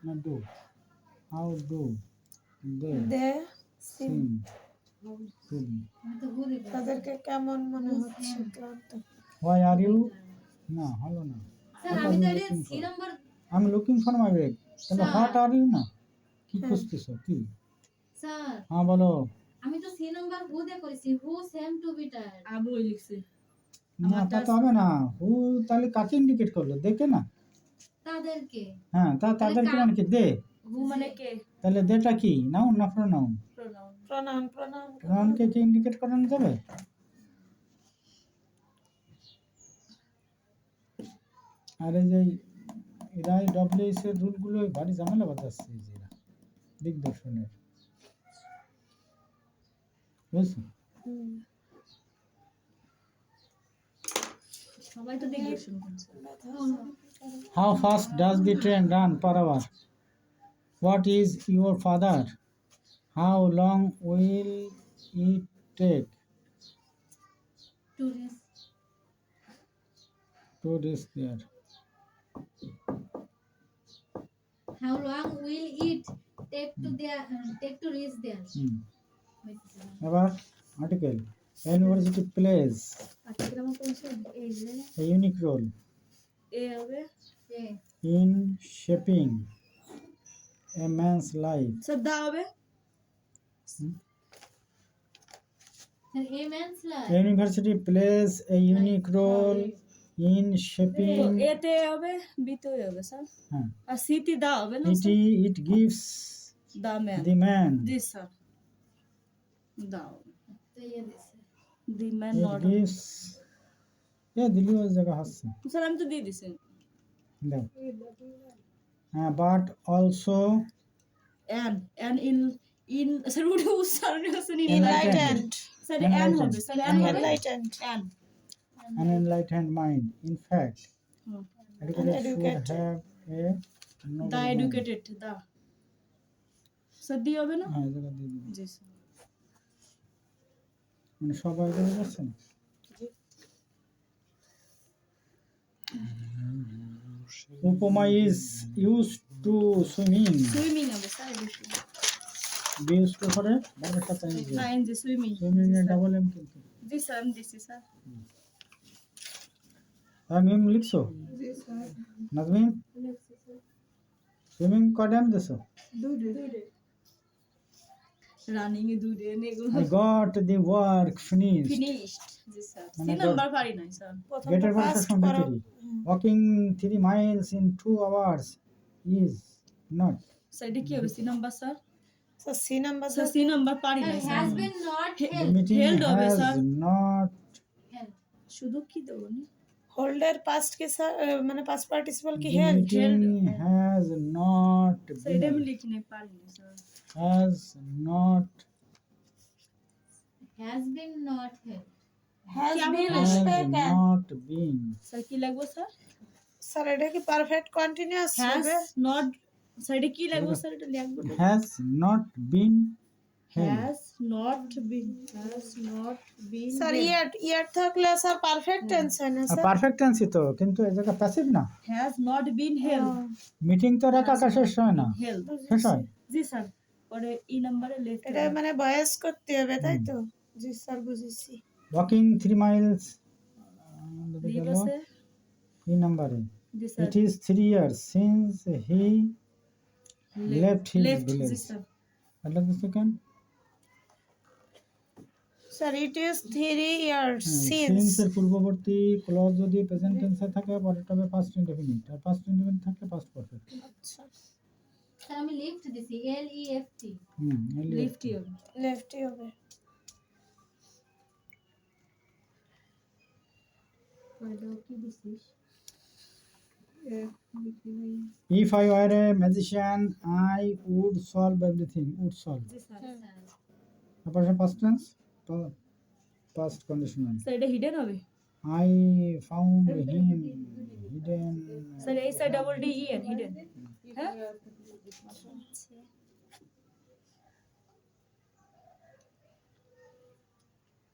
না do. How do they they seem to be? তাদেরকে কেমন মনে হচ্ছে ক্লান্ত Why are you? না হলো না। স্যার What আমি are you তো looking C for? Number I'm looking for my bag. তাহলে স্যার। what are you না? কি হ্যাঁ। খুঁজতেছো কি? স্যার হ্যাঁ বলো। আমি তো সি নাম্বার হু দিয়ে করেছি who same to be tired আবু লিখছে না তা তো হবে না। হু তাহলে কাকে ইন্ডিকেট করলো? দেখে না। তাদেরকে হ্যাঁ তাদেরকে মানে কি দে? হু মানে কে তাহলে দেটা কি? নাউন না প্রোনাউন? প্রোনাউন প্রোনাউনকে কি ইন্ডিকেট করানো যাবে? আর এই যে এরা ডব্লিউএস এর রুলগুলো ভারী ঝামেলা বাজাচ্ছে এই যে এরা দিগদর্শনের বুঝছো? সবাই তো দিগদর্শন করছে How fast does the train run per hour? What is your father? How long will it take to reach to reach there? How long will it take to reach there এবার আর্টিকেল ইউনিভার্সিটি প্লেস আজকের মতো এই যে a unique role এ হবে এ in shaping a man's life. শ্রদ্ধা হবে sir a man's like A university plays a unique role in তো shaping. এতে হবে বিতে হবে স্যার হ্যাঁ, আর সিটি দা হবে না sir it gives the man the man. This sir দাও তো ইয়ে দিছে the man It not gives দিলি ওই জায়গা হাসছে স্যার আমি তো দিয়ে দিছি দাও but also and in sir উঠে উচ্চারণ আছে enlightened স্যার এন হবে স্যার এন হবে enlightened N an enlightened mind. In fact, educated should Uneducated. have a noble the mind. Educated the sir the হবে না হ্যাঁ, এই জায়গা দিয়ে দিবি। জি স্যার মানে সবাই বুঝতে পারছেন? উপমা is used to swimming. Swimming হবে স্যার Be used to করে বারবার চাই যে নাইন জি সুইমিং সুইমিং এর ডাবল এম কিন্তু জি স্যার আমি দিছি স্যার আমি লিখছো নাজমিন সুইমিং কয়টা দিছো? রানিং এ দুই ডে এগুলো I got the work finished. Finished G sir মানে সি নাম্বার পারি নাই sir Get a first from Victory. Walking 3 miles in 2 hours is not. Sir এটা কি হবে C number sir C number sir C number পারি নাই sir has been not The help meeting Held হবে, has sir. not শুধু কি দেবো না হোল্ডার পাস্ট के साथ মানে পাস্ট পার্টিসিপল কি the held meeting has not sir এটা আমি been লিখি নাই পারি নাই sir has not has been not help has কেমন বিন has আসবে কেন not been স্যার কি লাগবে স্যার স্যার এটা কি পারফেক্ট কন্টিনিউয়াস হ্যাজ হবে নট স্যার এটা কি লাগবে স্যার এটা লিখবো has not been held. Has not been sir year থাকলে স্যার পারফেক্ট টেন্স হয় না স্যার পারফেক্ট টেন্সই তো কিন্তু এই জায়গা প্যাসিভ না has not bin held meeting তো রেখা শেষ হয় না হেল্ড শেষ হয় জি স্যার পরে ই নাম্বারে লেফট এটা মানে ভয়েস করতে হবে তাই তো জি স্যার বুঝেছি walking 3 miles ঠিক আছে 3 নাম্বারে জি sir it is 3 years since he left his left জি village. Sir What is the second? Sir it is 3 years since since এর পূর্ববর্তী ক্লজ যদি প্রেজেন্ট টেন্সে থাকে পরেরটা হবে পাস্ট ইনডেফিনিট আর পাস্ট ইনডেফিনিট থাকলে পাস্ট পারফেক্ট আচ্ছা স্যার আমি লিফট দিছি L E F T left হবে লেফটই হবে পরে কি দিছিস if I were a magician I would solve everything would solve জি স্যার তারপর past tense past conditional sir এটা হিডেন হবে I found him hidden sir এই sir double D E N hidden হ্যাঁ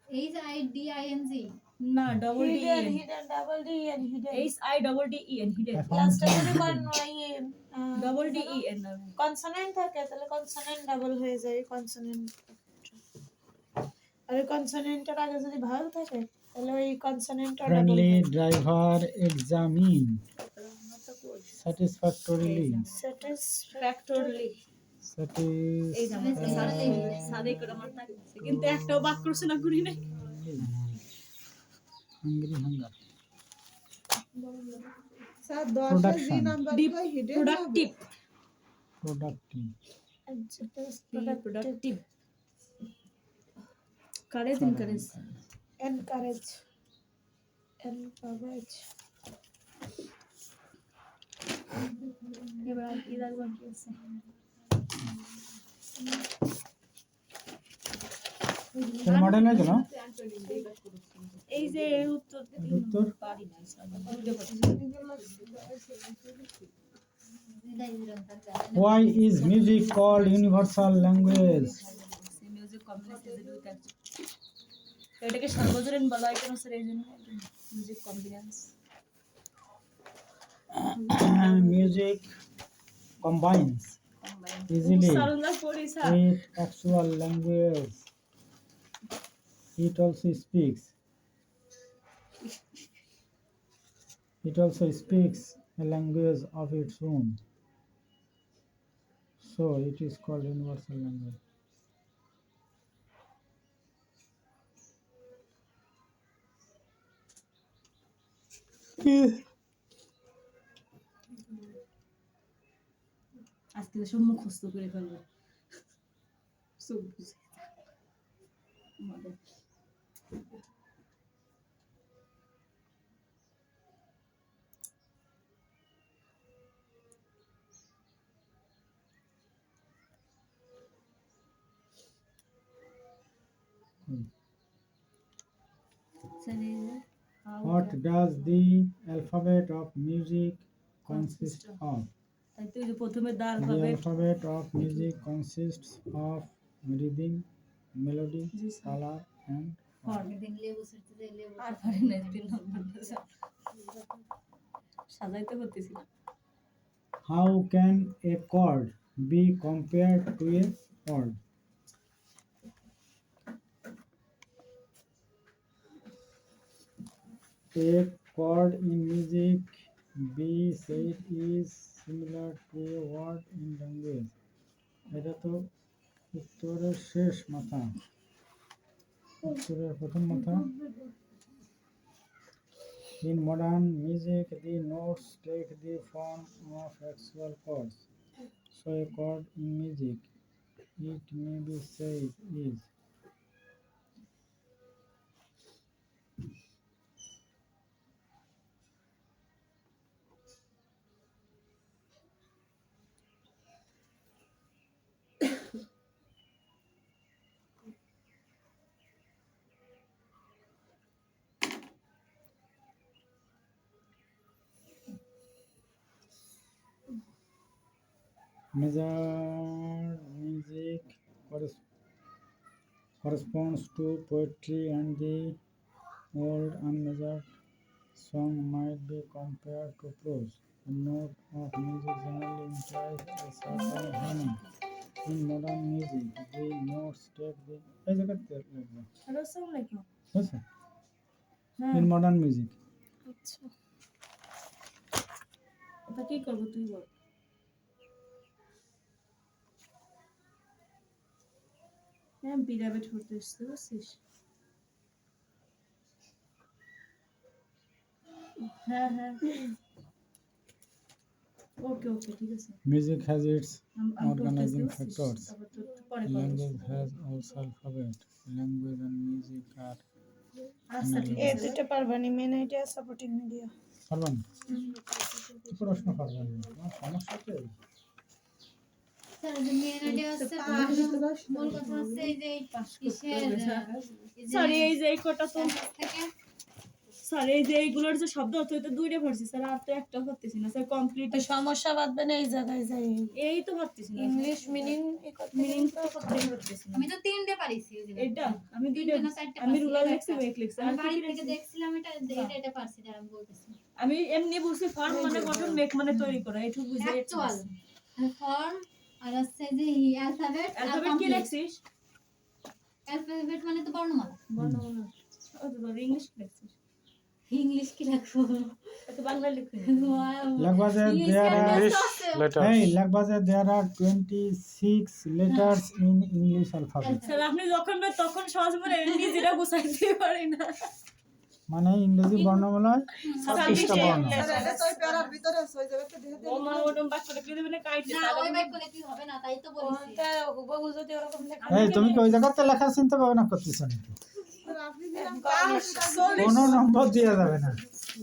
H I D I N G না double D E hidden N hidden double D N hidden H I double D E N hidden I found লাস্টে him যদি hidden. কোন double D E N না consonant থাকে তাহলে consonant double হয়ে যায় consonant. আর কনসোনেন্টের আগে যদি ভাওয়েল থাকে তাহলে ওই কনসোনেন্টটা ডাবল Friendly হয়। driver examine satisfactorily. স্যাটিসফ্যাক্টরলি। এই জামাই সাথে সাথে করে আমার থাকে কিন্তু একটাও বাক করছে না করি নাই। Hungry hunger. স্যার 10 এর Production. জি নাম্বার কই hidden productive Productive. Productive courage encourage encourage encourage. এবার আর কি লাগবে কি আছে তোর মডেল নাই তো না? এই যে উত্তর উত্তর পারি না বুঝতে পারছি Why is music called universal language? Music combination এটাকে সার্বজনীন বলা হয় কেন স্যার এই জন্য music combination Music combines easily Saranga পড়ি sir with actual language. It also speaks a language of its own. So it is called universal language. আজকে তো সব মুখস্থ করে ফেলবো সব বুঝে আমাদের What does the alphabet of music consist of? তাই তো এই যে প্রথমে the The alphabet alphabet of music consists of rhythm, melody, জি স্যার color, and ফর্ম আর পারি না 3 নম্বরটা স্যার সাজাইতে করতেছি how can a chord be compared to a chord? A chord in music be said is similar to a word in language. এটা তো উত্তরের শেষ মাথা, উত্তরের প্রথম মাথা। In modern music, the notes take the form of actual chords. So a chord in music, it may be said is measured music corresponds to poetry, and the old unmeasured song might be compared to prose. The note of music generally implies a certain harmony. In modern music, the notes take the এই জায়গাতে লিখবো, hello আসসালামু আলাইকুম বুঝছো? হ্যাঁ In modern music, আচ্ছা এটা কি করব তুই বল হ্যাঁ পিরামিড করতে আসতে বুঝছিস হ্যাঁ হ্যাঁ ওকে ওকে ঠিক আছে music has its আমি organizing করতেছি factors. তারপর তো পরে Language has also alphabet. Language and music are আচ্ছা ঠিক এ আছে দুটো পারবানি মেন আইডিয়া সাপোর্টিং মিডিয়া। পারবেন? কি প্রশ্ন পারবেন? আমার সমস্যা কি? স্যার যে মেন আইডিয়া আছে মূল কথা হচ্ছে এই যে কিসের সরি এই যে এই কোটা তো থেকে স্যার এই যে এইগুলোর যে শব্দ অর্থ হইতে দুইটা পড়ছি স্যার আর তো একটা করতেছি না স্যার কমপ্লিট সমস্যা বাঁধবে না এই জায়গায় যাই এই তো ভাবতেছি না ইংলিশ মিনিং মিনিং তো করতেই করতেছি না আমি তো তিনটে পারিছি ওই যে এটা আমি দুইটা তিনটে না চারটে আমি পারছি, রুলার এটা লিখছি একটা। ওয়েক লিখছি আমি আর বাড়ি কি থেকে লিখছি? দেখছিলাম এটা পারছি, এটা আমি বলতেছি আমি এমনি বলছি ফার্ম মানে গঠন মেক মানে তৈরি করা এইটুকু বুঝে অ্যাকচুয়াল ফর্ম আর হচ্ছে যে অ্যালফাবেট অ্যালফাবেট কি লিখছিস? অ্যালফাবেট মানে তো বর্ণমালা। বর্ণমালা। ও তো তোর ইংলিশ কি লিখছিস? ইংলিশ কি লাগবো? তো বাংলা লিখবি। লাগবা যে there are English letters. hey লাগবা যে there are 26 letters in English alphabet sir আপনি যখন বলেন তখন সহজ মনে নিজেরা গুছাইতে পারি না। মানে ইংরেজি বর্ণমালায় স্যার 26টা বর্ণ ও মা ওরকম বাক্য লিখে দেবেন না কাইটে না ওই বাইক করে কি হবে না, তাই তো বলেছি। ওটা হুবহু যদি ওরকম লেখা এই তুমি কি ওই জায়গাতে লেখা চিনতে পাবে না করতেছ নাকি কোনো নম্বর দেওয়া যাবে না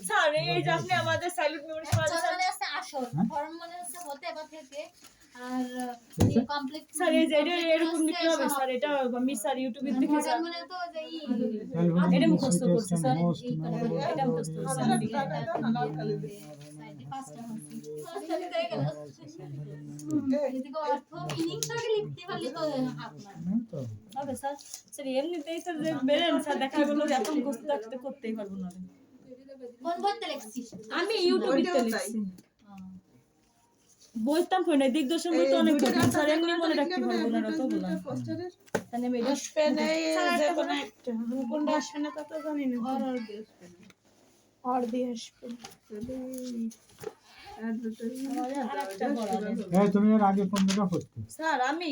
স্যার এই যে আপনি আমাদের সাইলেন্ট মেমোরি চল মানে আছে আসল, ফর্ম মানে হচ্ছে হতে বা থেকে, আর কমপ্লিট স্যার এই যে এরকম লিখতে হবে স্যার, এটা আমি স্যার ইউটিউবে দেখে স্যার মানে তো যে এটা মুখস্থ করছি স্যার, Most এটা মুখস্থ করছি পাঁচটা হচ্ছে এদিকে অর্থ মিনিংটাকে লিখতে পারলে তো আপনার তো হবে স্যার। স্যার এমনিতেই স্যার যে বেরেন স্যার দেখা গেলো যে এত মুখস্থ থাকতে করতেই পারবো না। কোন বইতে লিখছিস? আমি ইউটিউবে লিখছি, বইতাম কই না, দিগদর্শন বই তো অনেক কঠিন স্যার, এমনি মনে রাখতে পারবো না তো বলা। তাহলে আমি এটা আসবে না, এই যে কোনো একটা কোনটা আসবে না তা তো জানি না। আর দিয়ে আসবে আরেকটা বলা যায়। এই তুমি এর আগে কোন জায়গা পড়তে স্যার আমি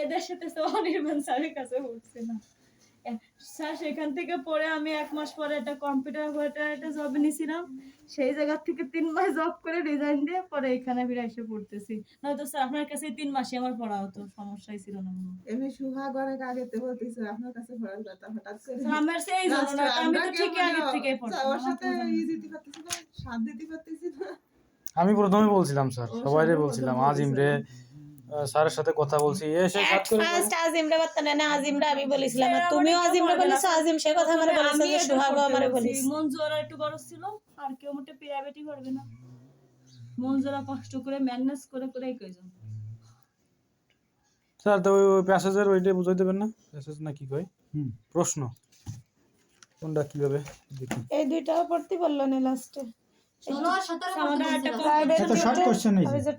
এদের সাথে তো অনির্বাণ স্যারের কাছে উঠছে না স্যার, সেখান থেকে পরে আমি 1 মাস পরে একটা কম্পিউটার অপারেটর একটা জব নিয়েছিলাম, সেই জায়গা থেকে 3 মাস জব করে রিজাইন দিয়ে পরে এখানে ফিরে এসে পড়তেছি। নয়তো স্যার আপনার কাছে 3 মাসে আমার পড়া হতো, সমস্যাই ছিল না কোনো। এমনি সুহাগ অনেক আগে তে বলতেছে আপনার কাছে পড়ার কথা হঠাৎ করে স্যার, আমার সেই জন্য না, আমি তো ঠিকই আগে থেকে পড়তাম। ওর সাথে ই দিতে পারতেছি না, সাথ দিতে পারতেছি না। আমি প্রথমে বলছিলাম স্যার, সবাইরে বলছিলাম, আজিম রে স্যারের সাথে কথা বলছি, এসে সাত করে ফার্স্ট আজিমরা বাতনা না, আজিমরা আমি বলেছিলাম আর তুমিও আজিমরা বলেছো, আজিম সে কথা আমারে বলেছে যে সুহাগ আমারে বলেছে। মঞ্জুরা একটু বড় ছিল আর কেউ মোটে প্রাইভেটই করবে না, মঞ্জুরা কষ্ট করে ম্যানেজ করে করেই কইজন। স্যার তো ওই প্যাসেজের ওইটা বুঝাই দেবেন না, প্যাসেজ না কি কয় প্রশ্ন কোনটা কিভাবে দেখি। এই দুইটাও পড়তে বললো না লাস্টে। 16 আর 17 আমাদের একটা এটা শর্ট কোশ্চেন এই যে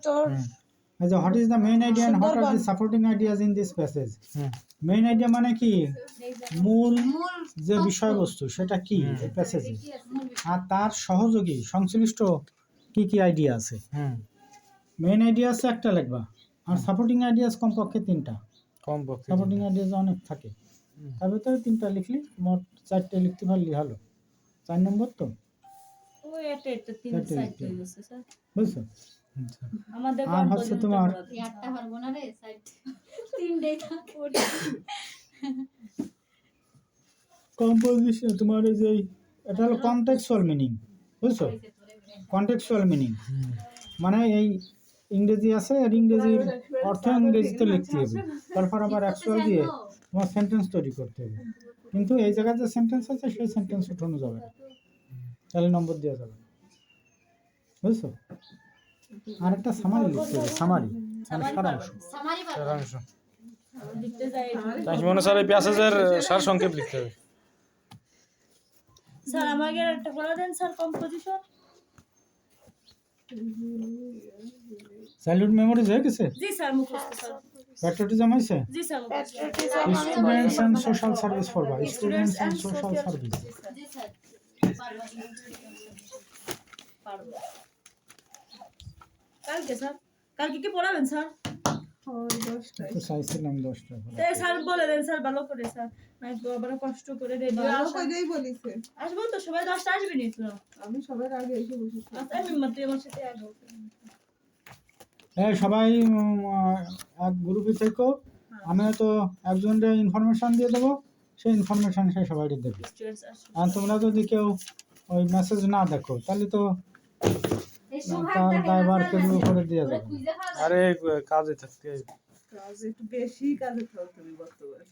এই যে what is the main idea and what are the supporting ideas in this passage main idea মানে কি মূল যে বিষয়বস্তু সেটা কি এই প্যাসেজে, আর তার সহযোগী সংশ্লিষ্ট কি কি আইডিয়া আছে। মেইন আইডিয়া আছে একটা লিখবা, আর সাপোর্টিং আইডিয়াস কমপক্ষে 3টা, কমপক্ষে সাপোর্টিং আইডিয়াস অনেক থাকে, তার ভিতরে 3টা লিখলি মোট 4টে লিখতে পারলি হলো, 4 নম্বর তো ওই একটা 3 সাইড হয়ে গেছে স্যার বুঝছো। আমাদের আর হচ্ছে তোমার একটা পারবো না রে, সাইড 3 থাকে। কম্পোজিশন তোমার এই যে এটা হলো কনটেক্সচুয়াল মিনিং, বুঝছো, কনটেক্সচুয়াল মিনিং মানে এই ইংরেজি আছে আর ইংরেজির অর্থ ইংরেজিতে লিখতে হবে, তারপর আবার অ্যাকচুয়াল দিয়ে তোমার সেন্টেন্স তৈরি করতে হবে, কিন্তু এই জায়গায় যে সেন্টেন্স আছে সেই সেন্টেন্স উঠানো যাবে না, তাহলে নম্বর দেওয়া যাবে, বুঝছো। আর একটা সামারি লিখতে হবে, সামারি মানে সারাংশ, সামারি পারবো সারাংশ। লিখতে যাই তাই মনে স্যার এই প্যাসেজের সার সংক্ষেপ লিখতে হবে। স্যার আমাকে একটা করে দেন স্যার কম্পোজিশন। চাইল্ডহুড মেমোরিজ হয়ে গেছে, জি স্যার মুখস্থ স্যার, প্যাট্রিয়টিজম হয়েছে, জি স্যার মুখস্থ। স্টুডেন্টস এন্ড সোশ্যাল সার্ভিস পড়বা, স্টুডেন্টস এন্ড সোশ্যাল সার্ভিস। জি স্যার পারবো কালকে স্যার, কালকে কি পড়াবেন স্যার? ওই 10টায় তো চাইছিলাম 10টা করে। স্যার বলে দেন স্যার ভালো করে স্যার, নাই তো আবার কষ্ট করে রেডি ভালো করেই বলিছে, আসবো তো, সবাই 10টা আসবে নি তো? আমি সবার আগে এসে বসেছি। আচ্ছা আমি মাত্র আমার সাথে আসবো। এই সবাই এক গ্রুপে থেকো, আমি তো একজনকে ইনফরমেশন দিয়ে দেবো, সেই ইনফরমেশন সে সবাই দেবে, স্টুডেন্টস আসবে। আর তোমরা যদি কেউ ওই মেসেজ না দেখো তাহলে তো এই সোহাগ তার দেখে দায়ভার না কেবল করে দিয়ে যাবে। খুঁজে পাওয়া আরে কাজে থাকতে কাজ একটু বেশি কাজে থাকতে হবে বর্তমানে।